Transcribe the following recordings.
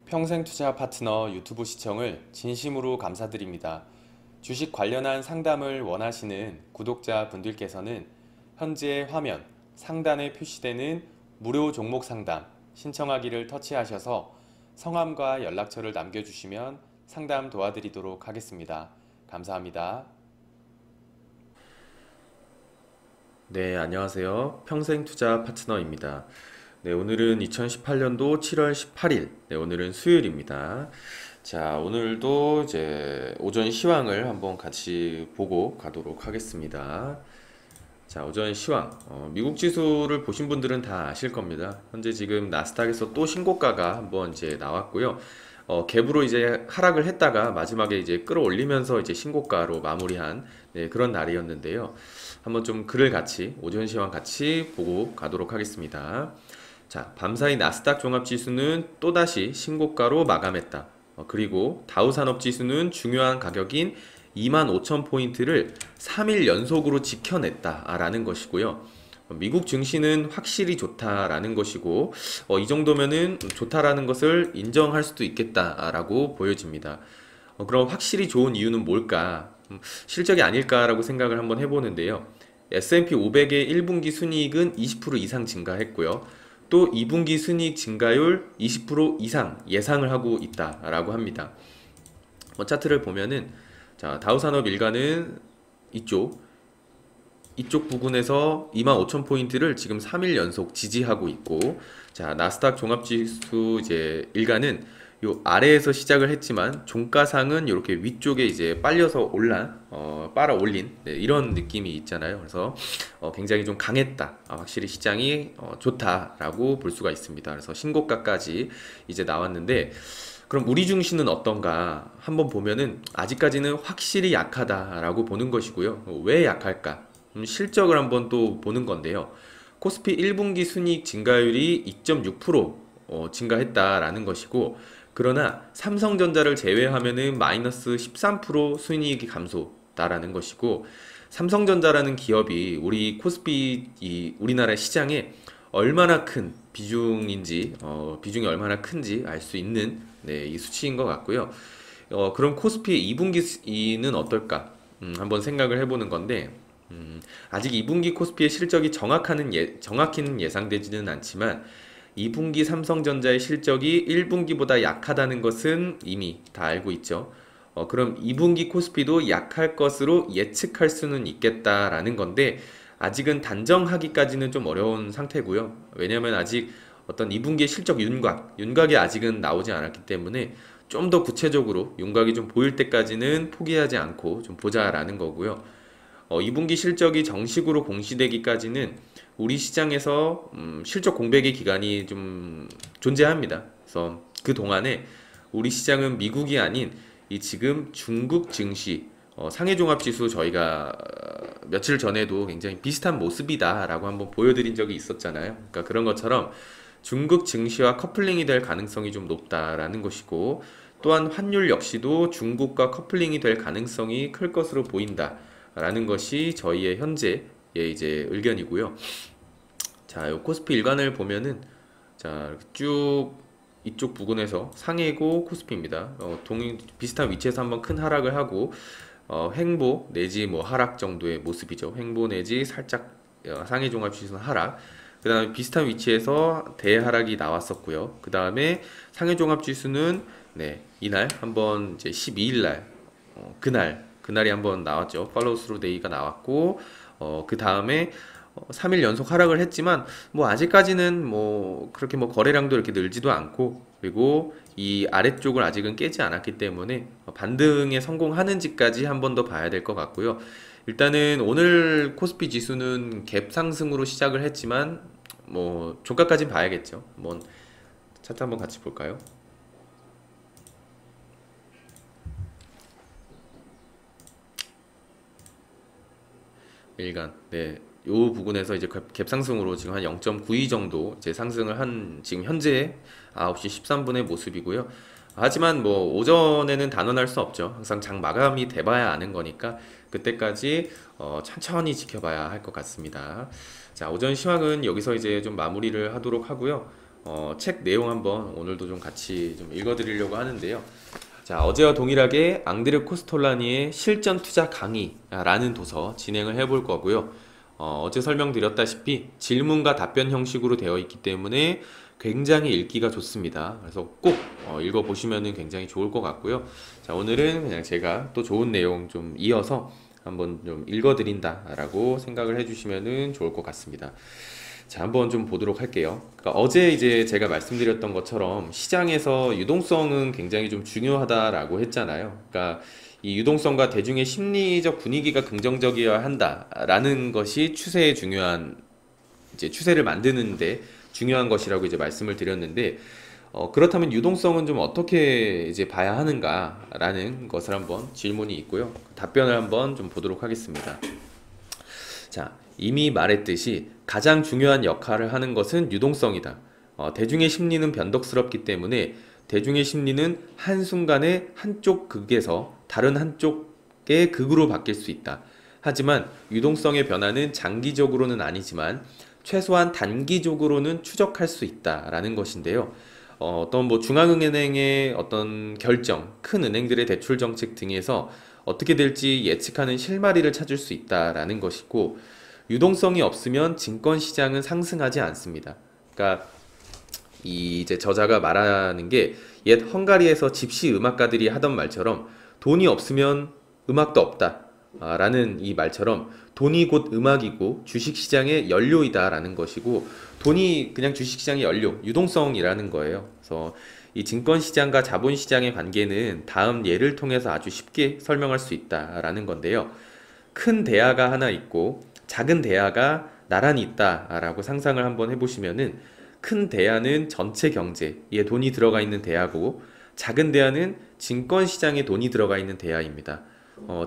평생투자 파트너 유튜브 시청을 진심으로 감사드립니다. 주식 관련한 상담을 원하시는 구독자 분들께서는 현재 화면 상단에 표시되는 무료 종목 상담 신청하기를 터치하셔서 성함과 연락처를 남겨주시면 상담 도와드리도록 하겠습니다. 감사합니다. 네, 안녕하세요. 평생투자 파트너입니다. 네, 오늘은 2018년도 7월 18일. 네, 오늘은 수요일입니다. 자, 오늘도 이제 오전 시황을 한번 같이 보고 가도록 하겠습니다. 자, 오전 시황. 미국 지수를 보신 분들은 다 아실 겁니다. 현재 지금 나스닥에서 또 신고가가 한번 이제 나왔고요. 갭으로 이제 하락을 했다가 마지막에 이제 끌어올리면서 이제 신고가로 마무리한 그런 날이었는데요. 한번 좀 글을 같이 오전 시황 같이 보고 가도록 하겠습니다. 자, 밤사이 나스닥 종합지수는 또다시 신고가로 마감했다. 그리고 다우산업지수는 중요한 가격인 25,000포인트를 3일 연속으로 지켜냈다라는 것이고요. 미국 증시는 확실히 좋다라는 것이고 이 정도면은 좋다라는 것을 인정할 수도 있겠다라고 보여집니다. 그럼 확실히 좋은 이유는 뭘까? 실적이 아닐까라고 생각을 한번 해보는데요. S&P 500의 1분기 순이익은 20% 이상 증가했고요. 또 2분기 순이익 증가율 20% 이상 예상을 하고 있다라고 합니다. 차트를 보면은 자, 다우산업 일가는 이쪽 부근에서 25,000포인트를 지금 3일 연속 지지하고 있고, 자, 나스닥 종합지수 이제 일가는 요 아래에서 시작을 했지만 종가상은 이렇게 위쪽에 이제 빨아 올린 이런 느낌이 있잖아요. 그래서 굉장히 좀 강했다. 확실히 시장이 좋다라고 볼 수가 있습니다. 그래서 신고가까지 이제 나왔는데, 그럼 우리 증시는 어떤가 한번 보면은 아직까지는 확실히 약하다라고 보는 것이고요. 왜 약할까? 실적을 한번 또 보는 건데요. 코스피 1분기 순이익 증가율이 2.6% 증가했다라는 것이고, 그러나 삼성전자를 제외하면은 마이너스 13% 순이익이 감소다라는 것이고, 삼성전자라는 기업이 우리 코스피 우리나라 시장에 얼마나 큰 비중인지 비중이 얼마나 큰지 알 수 있는 이 수치인 것 같고요. 그럼 코스피의 2분기는 어떨까? 한번 생각을 해보는 건데, 아직 2분기 코스피의 실적이 정확히는 예상되지는 않지만 2분기 삼성전자의 실적이 1분기보다 약하다는 것은 이미 다 알고 있죠. 그럼 2분기 코스피도 약할 것으로 예측할 수는 있겠다라는 건데, 아직은 단정하기까지는 좀 어려운 상태고요. 왜냐하면 아직 어떤 2분기의 실적 윤곽이 아직은 나오지 않았기 때문에 좀 더 구체적으로 윤곽이 좀 보일 때까지는 포기하지 않고 좀 보자라는 거고요. 2분기 실적이 정식으로 공시되기까지는 우리 시장에서 실적 공백의 기간이 좀 존재합니다. 그래서 그 동안에 우리 시장은 미국이 아닌 이 지금 중국 증시 상해종합지수 저희가 며칠 전에도 굉장히 비슷한 모습이다라고 한번 보여드린 적이 있었잖아요. 그러니까 그런 것처럼 중국 증시와 커플링이 될 가능성이 좀 높다라는 것이고, 또한 환율 역시도 중국과 커플링이 될 가능성이 클 것으로 보인다라는 것이 저희의 현재의 이제 의견이고요. 자, 요 코스피 일간을 보면은 자, 쭉 이쪽 부근에서 상해고 코스피입니다. 비슷한 위치에서 한번 큰 하락을 하고 횡보 내지 뭐 하락 정도의 모습이죠. 횡보 내지 살짝 상해 종합지수는 하락. 그 다음에 비슷한 위치에서 대하락이 나왔었고요. 그 다음에 상해 종합지수는 이날 한번 이제 12일날 그날이 한번 나왔죠. 팔로우 스루 데이가 나왔고, 그 다음에 3일 연속 하락을 했지만 뭐 아직까지는 뭐 그렇게 뭐 거래량도 이렇게 늘지도 않고, 그리고 이 아래쪽을 아직은 깨지 않았기 때문에 반등에 성공하는지까지 한 번 더 봐야 될 것 같고요. 일단은 오늘 코스피 지수는 갭 상승으로 시작을 했지만 뭐 종가까지는 봐야겠죠. 한번 차트 한번 같이 볼까요? 일간 요 부분에서 이제 갭 상승으로 지금 한 0.92 정도 이제 상승을 한 지금 현재 9시 13분의 모습이고요. 하지만 뭐 오전에는 단언할 수 없죠. 항상 장 마감이 돼봐야 아는 거니까 그때까지 천천히 지켜봐야 할 것 같습니다. 자, 오전 시황은 여기서 이제 좀 마무리를 하도록 하고요. 책 내용 한번 오늘도 좀 같이 좀 읽어드리려고 하는데요. 자, 어제와 동일하게 앙드레 코스톨라니의 실전 투자 강의라는 도서 진행을 해볼 거고요. 어제 설명드렸다시피 질문과 답변 형식으로 되어 있기 때문에 굉장히 읽기가 좋습니다. 그래서 꼭 읽어보시면 굉장히 좋을 것 같고요. 자, 오늘은 그냥 제가 또 좋은 내용 좀 이어서 한번 좀 읽어드린다라고 생각을 해주시면 좋을 것 같습니다. 자, 한번 좀 보도록 할게요. 그러니까 어제 이제 제가 말씀드렸던 것처럼 시장에서 유동성은 굉장히 좀 중요하다라고 했잖아요. 그러니까 이 유동성과 대중의 심리적 분위기가 긍정적이어야 한다라는 것이 추세의 중요한 이제 추세를 만드는데 중요한 것이라고 이제 말씀을 드렸는데 그렇다면 유동성은 좀 어떻게 이제 봐야 하는가라는 것을 한번 질문이 있고요. 답변을 한번 좀 보도록 하겠습니다. 자, 이미 말했듯이 가장 중요한 역할을 하는 것은 유동성이다. 대중의 심리는 변덕스럽기 때문에 대중의 심리는 한순간에 한쪽 극에서 다른 한쪽의 극으로 바뀔 수 있다. 하지만 유동성의 변화는 장기적으로는 아니지만 최소한 단기적으로는 추적할 수 있다라는 것인데요. 어떤 뭐 중앙은행의 어떤 결정, 큰 은행들의 대출 정책 등에서 어떻게 될지 예측하는 실마리를 찾을 수 있다라는 것이고, 유동성이 없으면 증권 시장은 상승하지 않습니다. 그러니까 이 이제 저자가 말하는 게 옛 헝가리에서 집시 음악가들이 하던 말처럼 돈이 없으면 음악도 없다. 라는 이 말처럼 돈이 곧 음악이고 주식시장의 연료이다라는 것이고, 돈이 그냥 주식시장의 연료, 유동성이라는 거예요. 그래서 이 증권시장과 자본시장의 관계는 다음 예를 통해서 아주 쉽게 설명할 수 있다라는 건데요. 큰 대야가 하나 있고 작은 대야가 나란히 있다라고 상상을 한번 해보시면은, 큰 대야는 전체 경제에 돈이 들어가 있는 대야고 작은 대야는 증권시장에 돈이 들어가 있는 대야입니다.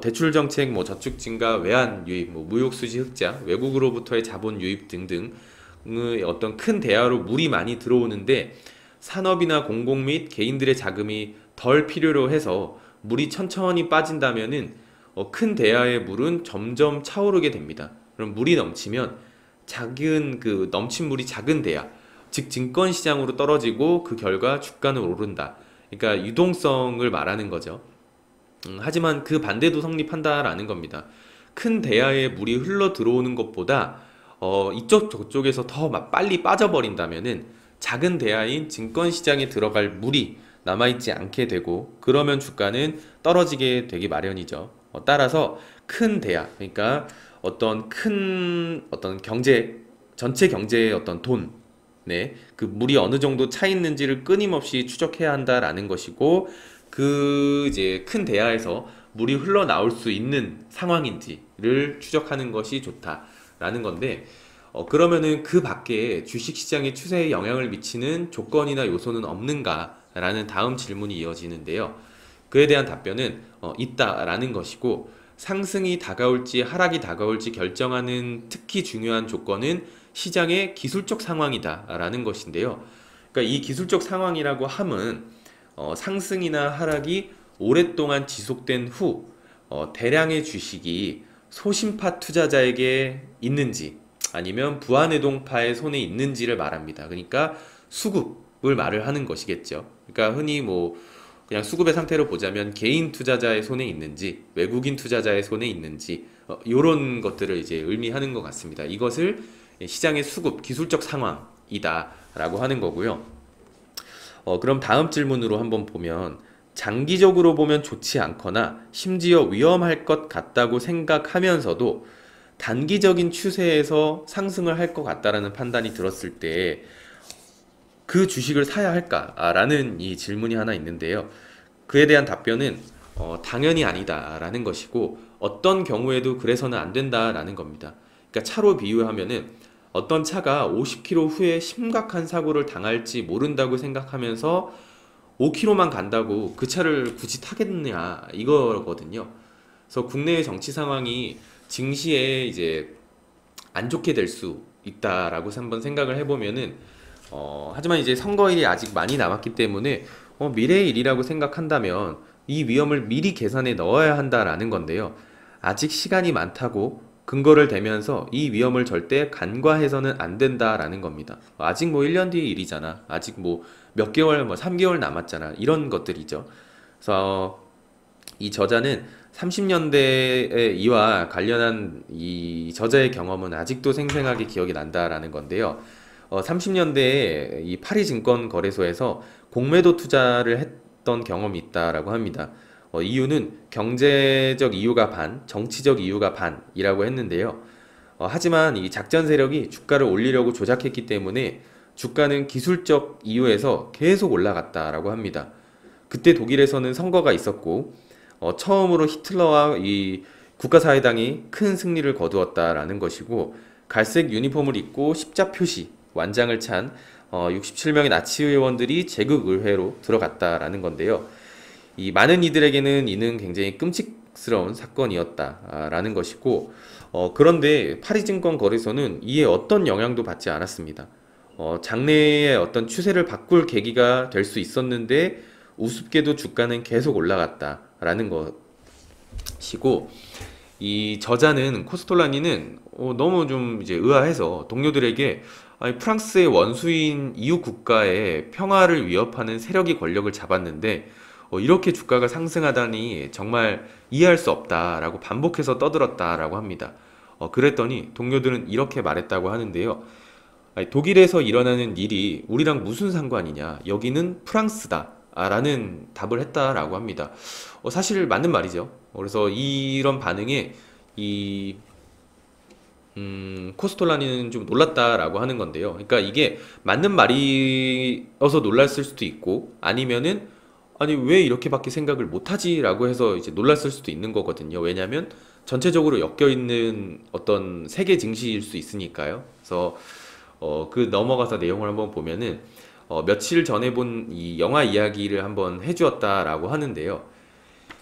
대출 정책, 뭐 저축 증가, 외환 유입, 뭐 무역 수지 흑자, 외국으로부터의 자본 유입 등등의 어떤 큰 대야로 물이 많이 들어오는데, 산업이나 공공 및 개인들의 자금이 덜 필요로 해서 물이 천천히 빠진다면은 큰 대야의 물은 점점 차오르게 됩니다. 그럼 물이 넘치면 작은 그 넘친 물이 작은 대야, 즉 증권 시장으로 떨어지고 그 결과 주가는 오른다. 그러니까 유동성을 말하는 거죠. 하지만 그 반대도 성립한다라는 겁니다. 큰 대야에 물이 흘러 들어오는 것보다 이쪽 저쪽에서 더 빨리 빠져버린다면은 작은 대야인 증권시장에 들어갈 물이 남아있지 않게 되고, 그러면 주가는 떨어지게 되기 마련이죠. 따라서 큰 대야, 그러니까 어떤 큰 어떤 경제, 전체 경제의 어떤 돈, 네, 그 물이 어느 정도 차 있는지를 끊임없이 추적해야 한다라는 것이고, 그 이제 큰 대야에서 물이 흘러나올 수 있는 상황인지를 추적하는 것이 좋다라는 건데, 그러면은 그 밖에 주식시장의 추세에 영향을 미치는 조건이나 요소는 없는가라는 다음 질문이 이어지는데요. 그에 대한 답변은 있다라는 것이고, 상승이 다가올지 하락이 다가올지 결정하는 특히 중요한 조건은 시장의 기술적 상황이다라는 것인데요. 그러니까 이 기술적 상황이라고 함은 상승이나 하락이 오랫동안 지속된 후 대량의 주식이 소심파 투자자에게 있는지 아니면 부안해동파의 손에 있는지를 말합니다. 그러니까 수급을 말을 하는 것이겠죠. 그러니까 흔히 뭐 그냥 수급의 상태로 보자면 개인 투자자의 손에 있는지 외국인 투자자의 손에 있는지 이런 것들을 이제 의미하는 것 같습니다. 이것을 시장의 수급, 기술적 상황이다라고 하는 거고요. 그럼 다음 질문으로 한번 보면, 장기적으로 보면 좋지 않거나 심지어 위험할 것 같다고 생각하면서도 단기적인 추세에서 상승을 할 것 같다라는 판단이 들었을 때 그 주식을 사야 할까라는 이 질문이 하나 있는데요. 그에 대한 답변은 당연히 아니다라는 것이고, 어떤 경우에도 그래서는 안 된다라는 겁니다. 그러니까 차로 비유하면은 어떤 차가 50km 후에 심각한 사고를 당할지 모른다고 생각하면서 5km만 간다고 그 차를 굳이 타겠느냐 이거거든요. 그래서 국내의 정치 상황이 증시에 이제 안 좋게 될 수 있다라고 한번 생각을 해보면은 하지만 이제 선거일이 아직 많이 남았기 때문에 미래의 일이라고 생각한다면 이 위험을 미리 계산에 넣어야 한다라는 건데요. 아직 시간이 많다고 근거를 대면서 이 위험을 절대 간과해서는 안 된다라는 겁니다. 아직 뭐 1년 뒤의 일이잖아. 아직 뭐 몇 개월, 뭐 3개월 남았잖아. 이런 것들이죠. 그래서 이 저자는 30년대의 이와 관련한 이 저자의 경험은 아직도 생생하게 기억이 난다라는 건데요. 30년대에 이 파리증권 거래소에서 공매도 투자를 했던 경험이 있다라고 합니다. 이유는 경제적 이유가 반, 정치적 이유가 반이라고 했는데요. 하지만 이 작전 세력이 주가를 올리려고 조작했기 때문에 주가는 기술적 이유에서 계속 올라갔다라고 합니다. 그때 독일에서는 선거가 있었고 처음으로 히틀러와 이 국가사회당이 큰 승리를 거두었다라는 것이고 갈색 유니폼을 입고 십자 표시 완장을 찬 67명의 나치 의원들이 제국 의회로 들어갔다라는 건데요. 이 많은 이들에게는 이는 굉장히 끔찍스러운 사건이었다라는 것이고 그런데 파리증권 거래소는 이에 어떤 영향도 받지 않았습니다. 장래의 어떤 추세를 바꿀 계기가 될 수 있었는데 우습게도 주가는 계속 올라갔다라는 것이고 이 저자는 코스톨라니는 너무 좀 이제 의아해서 동료들에게 아니, 프랑스의 원수인 이웃 국가의 평화를 위협하는 세력이 권력을 잡았는데 이렇게 주가가 상승하다니 정말 이해할 수 없다라고 반복해서 떠들었다라고 합니다. 그랬더니 동료들은 이렇게 말했다고 하는데요. 아니, 독일에서 일어나는 일이 우리랑 무슨 상관이냐? 여기는 프랑스다. 라는 답을 했다라고 합니다. 사실 맞는 말이죠. 그래서 이런 반응에 이 코스톨라니는 좀 놀랐다라고 하는 건데요. 그러니까 이게 맞는 말이어서 놀랐을 수도 있고 아니면은 아니 왜 이렇게밖에 생각을 못하지라고 해서 이제 놀랐을 수도 있는 거거든요. 왜냐하면 전체적으로 엮여 있는 어떤 세계 증시일 수 있으니까요. 그래서 그 넘어가서 내용을 한번 보면은 며칠 전에 본 이 영화 이야기를 한번 해주었다라고 하는데요.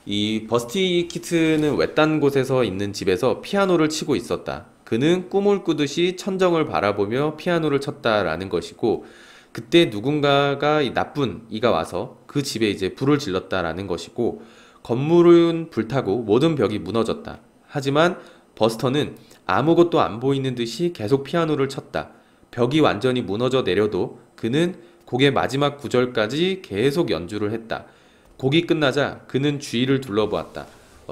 이 버스티 키트는 외딴 곳에서 있는 집에서 피아노를 치고 있었다. 그는 꿈을 꾸듯이 천정을 바라보며 피아노를 쳤다라는 것이고 그때 누군가가 이 나쁜 이가 와서 그 집에 이제 불을 질렀다라는 것이고 건물은 불타고 모든 벽이 무너졌다. 하지만 버스터는 아무것도 안 보이는 듯이 계속 피아노를 쳤다. 벽이 완전히 무너져 내려도 그는 곡의 마지막 구절까지 계속 연주를 했다. 곡이 끝나자 그는 주위를 둘러보았다.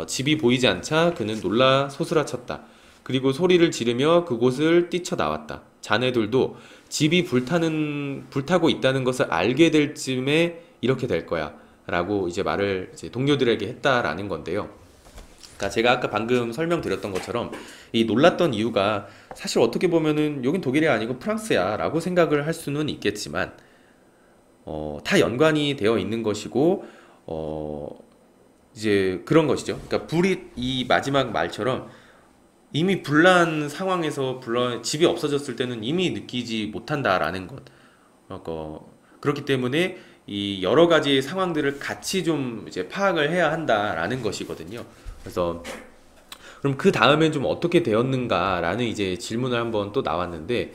집이 보이지 않자 그는 놀라 소스라쳤다. 그리고 소리를 지르며 그곳을 뛰쳐나왔다. 자네들도 집이 불타고 있다는 것을 알게 될 쯤에 이렇게 될 거야. 라고 이제 말을 이제 동료들에게 했다라는 건데요. 그러니까 제가 아까 방금 설명드렸던 것처럼 이 놀랐던 이유가 사실 어떻게 보면은 여긴 독일이 아니고 프랑스야 라고 생각을 할 수는 있겠지만 다 연관이 되어 있는 것이고 이제 그런 것이죠. 그러니까 불이 이 마지막 말처럼 이미 불난 상황에서 집이 없어졌을 때는 이미 느끼지 못한다라는 것. 그렇기 때문에 이 여러 가지 상황들을 같이 좀 이제 파악을 해야 한다라는 것이거든요. 그래서 그럼 그 다음엔 좀 어떻게 되었는가라는 이제 질문을 한번 또 나왔는데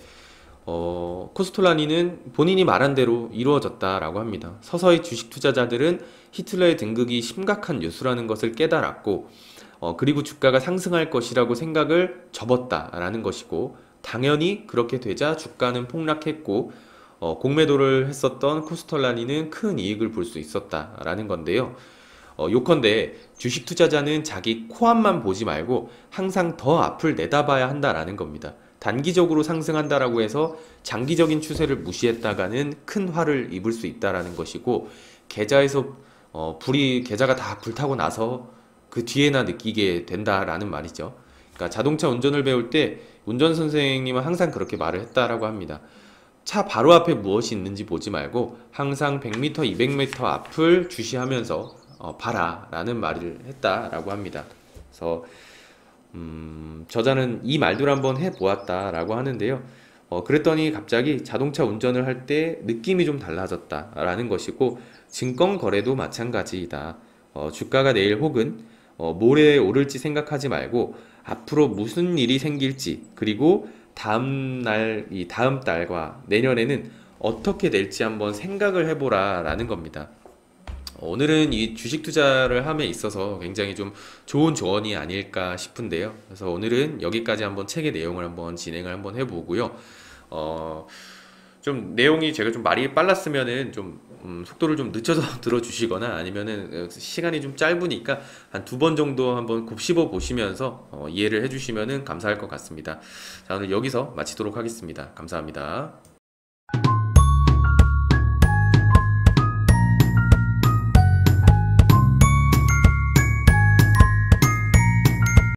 코스톨라니는 본인이 말한 대로 이루어졌다라고 합니다. 서서히 주식 투자자들은 히틀러의 등극이 심각한 뉴스라는 것을 깨달았고 그리고 주가가 상승할 것이라고 생각을 접었다라는 것이고 당연히 그렇게 되자 주가는 폭락했고 공매도를 했었던 코스톨라니는 큰 이익을 볼 수 있었다라는 건데요. 요컨대 주식 투자자는 자기 코앞만 보지 말고 항상 더 앞을 내다봐야 한다라는 겁니다. 단기적으로 상승한다라고 해서 장기적인 추세를 무시했다가는 큰 화를 입을 수 있다라는 것이고 계좌에서 계좌가 다 불타고 나서 그 뒤에나 느끼게 된다라는 말이죠. 그러니까 자동차 운전을 배울 때 운전 선생님은 항상 그렇게 말을 했다라고 합니다. 차 바로 앞에 무엇이 있는지 보지 말고 항상 100m, 200m 앞을 주시하면서 봐라 라는 말을 했다라고 합니다. 그래서 저자는 이 말들 한번 해보았다라고 하는데요. 그랬더니 갑자기 자동차 운전을 할 때 느낌이 좀 달라졌다라는 것이고 증권 거래도 마찬가지이다. 주가가 내일 혹은 모레 오를지 생각하지 말고 앞으로 무슨 일이 생길지 그리고 다음 달과 내년에는 어떻게 될지 한번 생각을 해보라 라는 겁니다. 오늘은 이 주식 투자를 함에 있어서 굉장히 좀 좋은 조언이 아닐까 싶은데요. 그래서 오늘은 여기까지 한번 책의 내용을 한번 진행을 한번 해보고요. 어, 좀 내용이 제가 좀 말이 빨랐으면은 좀 속도를 좀 늦춰서 들어주시거나 아니면은 시간이 좀 짧으니까 한 두 번 정도 한번 곱씹어 보시면서 이해를 해주시면은 감사할 것 같습니다. 자, 오늘 여기서 마치도록 하겠습니다. 감사합니다.